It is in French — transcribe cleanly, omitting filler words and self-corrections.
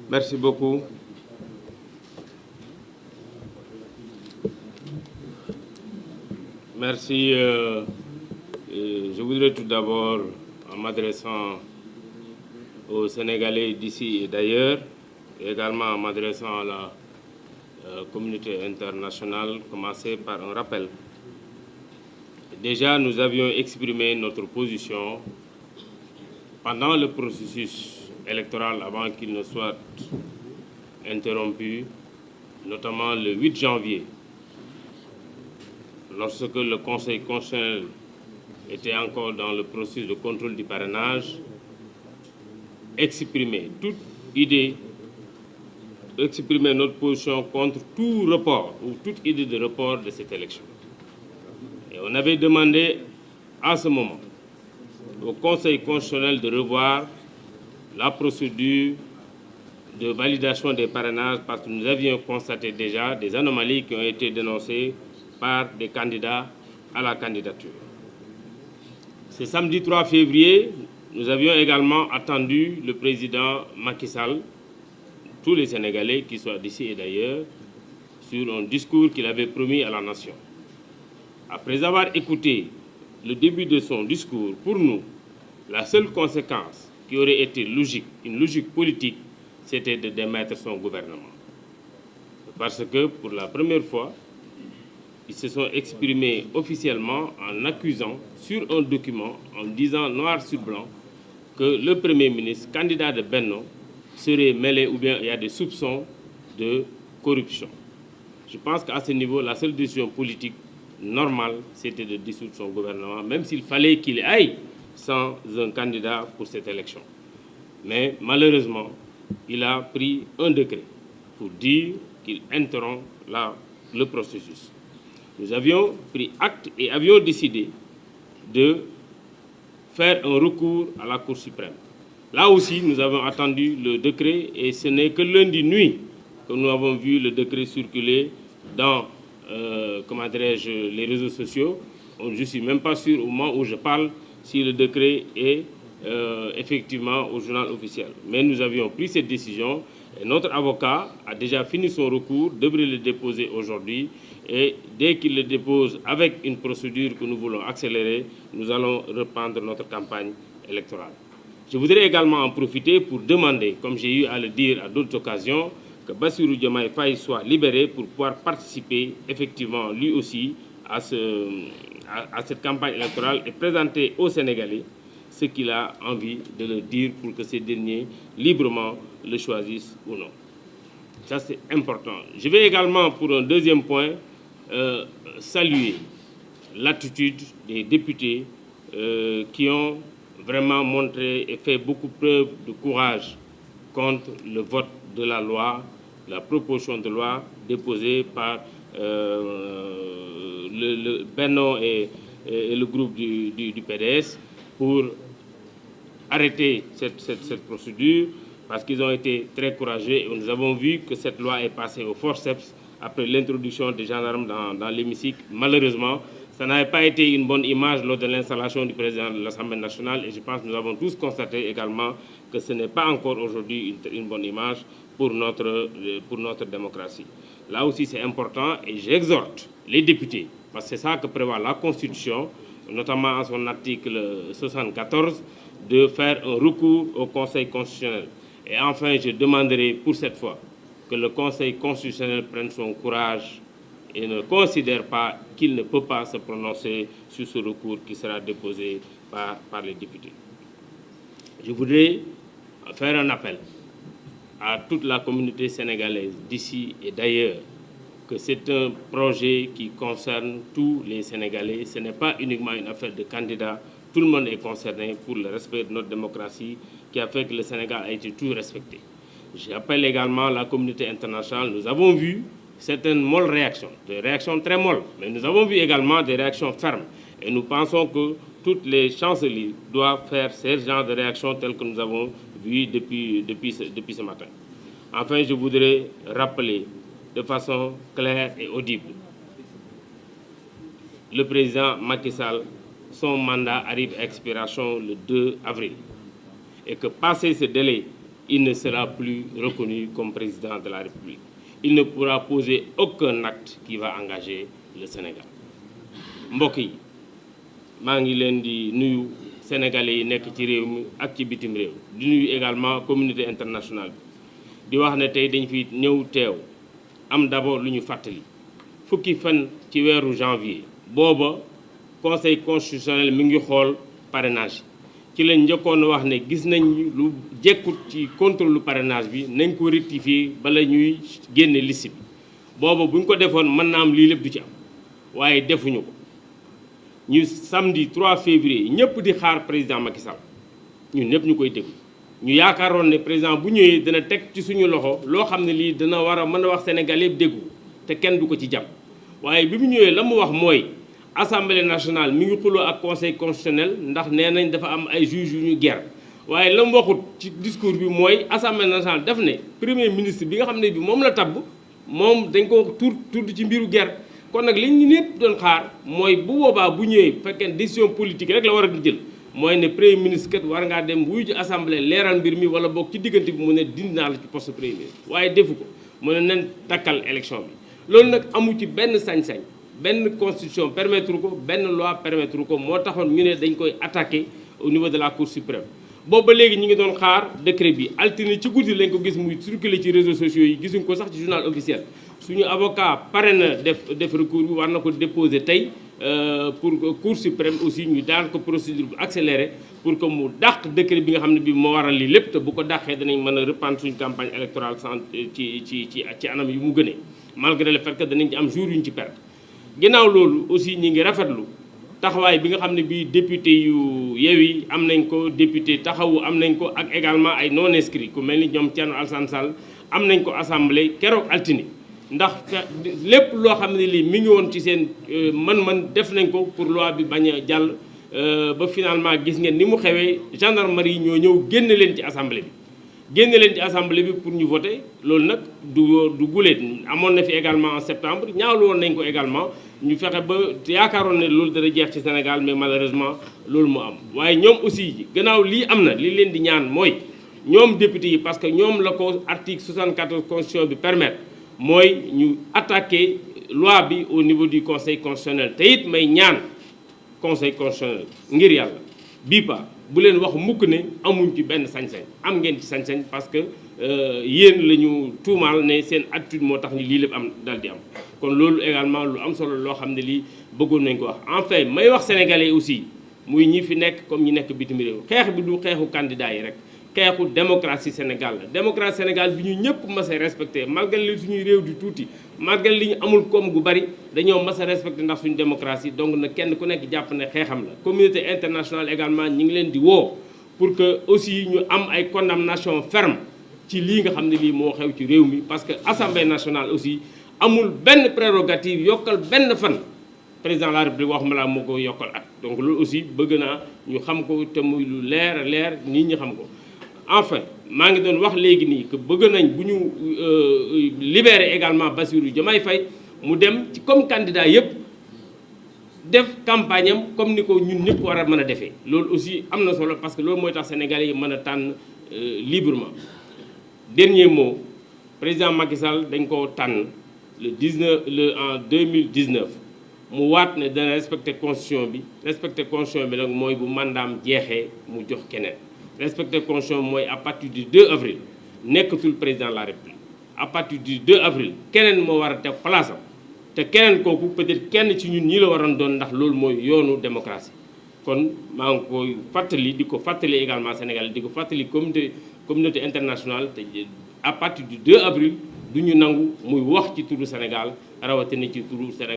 Merci beaucoup. Merci. Je voudrais tout d'abord, en m'adressant aux Sénégalais d'ici et d'ailleurs, et également en m'adressant à la communauté internationale, commencer par un rappel. Déjà, nous avions exprimé notre position pendant le processus électoral avant qu'il ne soit interrompu, notamment le 8 janvier, lorsque le Conseil constitutionnel était encore dans le processus de contrôle du parrainage, exprimer notre position contre tout report ou toute idée de report de cette élection. Et on avait demandé à ce moment au Conseil constitutionnel de revoir la procédure de validation des parrainages parce que nous avions constaté déjà des anomalies qui ont été dénoncées par des candidats à la candidature. Ce samedi 3 février, nous avions également attendu le président Macky Sall, tous les Sénégalais, qui soient d'ici et d'ailleurs, sur un discours qu'il avait promis à la nation. Après avoir écouté le début de son discours, pour nous, la seule conséquence qui aurait été logique, une logique politique, c'était de démettre son gouvernement. Parce que pour la première fois, ils se sont exprimés officiellement en accusant sur un document, en disant noir sur blanc, que le Premier ministre, candidat de Benno, serait mêlé ou bien il y a des soupçons de corruption. Je pense qu'à ce niveau, la seule décision politique normale, c'était de dissoudre son gouvernement, même s'il fallait qu'il aille sans un candidat pour cette élection. Mais malheureusement, il a pris un décret pour dire qu'il interrompt le processus. Nous avions pris acte et avions décidé de faire un recours à la Cour suprême. Là aussi, nous avons attendu le décret et ce n'est que lundi nuit que nous avons vu le décret circuler dans les réseaux sociaux. Je ne suis même pas sûr au moment où je parle si le décret est effectivement au journal officiel. Mais nous avions pris cette décision et notre avocat a déjà fini son recours, devrait le déposer aujourd'hui. Et dès qu'il le dépose avec une procédure que nous voulons accélérer, nous allons reprendre notre campagne électorale. Je voudrais également en profiter pour demander, comme j'ai eu à le dire à d'autres occasions, que Bassirou Diomaye Faye soit libéré pour pouvoir participer effectivement lui aussi à cette campagne électorale et présenter aux Sénégalais ce qu'il a envie de leur dire pour que ces derniers librement le choisissent ou non. Ça, c'est important. Je vais également, pour un deuxième point, saluer l'attitude des députés qui ont vraiment montré et fait beaucoup preuve de courage contre le vote de la loi, la proposition de loi déposée par le Benno et le groupe du PDS pour arrêter cette procédure parce qu'ils ont été très courageux et nous avons vu que cette loi est passée au forceps après l'introduction des gendarmes dans l'hémicycle. Malheureusement, ça n'avait pas été une bonne image lors de l'installation du président de l'Assemblée nationale et je pense que nous avons tous constaté également que ce n'est pas encore aujourd'hui une bonne image pour notre démocratie. Là aussi, c'est important et j'exhorte les députés, parce que c'est ça que prévoit la Constitution, notamment en son article 74, de faire un recours au Conseil constitutionnel. Et enfin, je demanderai pour cette fois que le Conseil constitutionnel prenne son courage et ne considère pas qu'il ne peut pas se prononcer sur ce recours qui sera déposé par les députés. Je voudrais faire un appel à toute la communauté sénégalaise d'ici et d'ailleurs que c'est un projet qui concerne tous les Sénégalais. Ce n'est pas uniquement une affaire de candidats. Tout le monde est concerné pour le respect de notre démocratie qui a fait que le Sénégal a été tout respecté. J'appelle également la communauté internationale. Nous avons vu certaines molles réactions, des réactions très molles, mais nous avons vu également des réactions fermes. Et nous pensons que toutes les chanceliers doivent faire ce genre de réactions telles que nous avons vu depuis ce matin. Enfin, je voudrais rappeler de façon claire et audible. Le président Macky Sall, son mandat arrive à expiration le 2 avril. Et que passé ce délai il ne sera plus reconnu comme président de la République. Il ne pourra poser aucun acte qui va engager le Sénégal. mbokk yi maa ngi leen di nuyu sénégalais yi nekk ci réew mi ak ci bitim réew di nuyu également communauté internationale bi di wax ne tey dañ fi ñëw teew am d'abord lu ñu fàttali fukki fan ci weeru janvier booba conseil constitutionnel mi ngi xool parrainage ci lañ njëkkoon wax ne gis nañ lu jekkut ci contrôle parrainage bi nañ ko rectifier bala ñuy génne liste bi booba buñ ko defoon mën na am lii lépp du ci am waaye defuñu ko ñu samedi 3 février ñëpp di xaar président Macky Sall ñun ñëpp ñu koy déglu ñu yaakaaroon ne président bu ñëwee dana teg ci suñu loxo loo xam ne lii dana war a mën a wax Sénégal yëpp déggu te kenn du ko ci jàpp waaye bi mu ñëwee la mu wax mooy assemblée nationale mi ngi xuloo ak conseil constitutionnel ndax nee nañ dafa am ay juges yu ñu ger waaye la mu waxut ci discours bi mooy assemblée nationale daf ne premier ministre bi nga xam ne bi moom la tabb moom dañ ko tudd ci mbiru ger kon nag li ñu ñëpp doon xaar mooy bu boobaa bu ñëwee bu fekkee décision politique rek la war a jël mooy ne premier ministre kat war ngaa dem wuyu ji assemblée leeral mbir mi wala boog ci diggante bi mu ne dindi naa la ci poste premier ministre waaye defu ko mu ne nen takkal élection bi loolu nag amu ci benn sañ-sañ benn constitution permettre ko benn loi permettre ko moo taxoon ñu ne dañ koy attaquer au niveau de la cour suprême boobu ba léegi ñu ngi doon xaar décret bi altine ci guddi lañ ko gis muy circuler ci réseaux sociaux yi gisuñ ko sax ci journal officiel suñu avocat pare na def recours bi war na ko déposer tey pour cour suprême aussi ñu daan ko procédure bu accélérée pour que mu dàq décret bi nga xam ne bi moo waral lii lépp te bu ko dàqee danañ mën a reprendre suñu campagne électorale sans ci anam yu mu gënee malgré le fait que danañ ci am jour yu ñu ci perte. ginnaaw loolu aussi ñi ngi rafetlu taxawaay bi nga xam ne bii député yu Yewwi am nañ ko député Taxawu am nañ ko ak également ay non inscrits ku mel ni ñoom Thierno Alassane Sall am nañ ko assemblée keroog altine ndax lépp loo xam ne lii mi ngi woon ci seen mën-mën def nañ ko pour loi bi bañ a jàll ba finalement gis ngeen ni mu xewee gendarmerie yi ñoo ñëw génn leen ci assemblée bi génne leen ci assemblée bi pour ñu voter loolu nag du guléet amoon na fi également en septembre ñaawlu woon nañ ko également ñu fexe ba yaakaaroon ne loolu dana jeex ci Sénégal mais malheureusement loolu mu am waaye ñoom aussi gannaaw lii am na li leen di ñaan mooy ñoom député yi parce que ñoom la ko article 74 constitution bi permettre mooy ñu attaquer loi bi au niveau du conseil constitutionnel te it may ñaan conseil constitutionnel ngir yàlla bii pa bu leen wax mukk ne amuñ ci benn sañ-sañ am ngeen ci sañ-sañ parce que yéen la ñu tuumaal ne seen attitude moo tax ni lii lépp am dal di am kon loolu également lu am solo loo xam ne lii bëggoon nañ ko wax enfin may wax sénégalais aussi muy ñi fi nekk comme ñi nekk bitim réew xeex bi du xeexu candidat yi rek xeexu démocratie Sénégal la démocratie Sénégal bi ñu ñëpp mas a respecté malgré li suñuy réew di tuuti malgré li ñu amul koom gu bari dañoo mas a respecté ndax suñu démocratie donc na kenn ku nekk jàpp ne xeexam la communauté internationale également ñi ngi leen di woo pour que aussi ñu am ay condamnation ferme ci lii nga xam ne lii moo xew ci réew mi parce que assemblée nationale aussi amul benn prérogative yokkal benn fan président de la République waxuma laa moo ko yokkal at donc loolu aussi bëgg naa ñu xam ko te muy lu leer nit ñi xam ko enfin maa ngi doon wax léegi nii que bëgg nañ bu ñu libérer également Bassirou Diomaye Faye mu dem ci comme candidat yëpp def campagne am comme ni ko ñun ñëpp war a mën a defee loolu aussi am na solo parce que loolu mooy tax Sénégalais yi mën a tànn librement. dernier mot président Macky Sall dañ ko tànn en 2019 mu waat ne dana respecter constitution bi nag mooy bu mandaam jeexee mu jox keneen. respecter constitution mooy à partir du 2 avril nekkatul président de la République à partir du 2 avril keneen moo war a teg place am te keneen kooku peut-être kenn ci ñun ñi la waroon doon ndax loolu mooy yoonu démocratie kon maa ngi koy fàttali di ko fàttali également Sénégal di ko fàttali communauté internationale te à partir du 2 avril du ñu nangu muy wax ci turu Sénégal rawatina ci turu Sénégal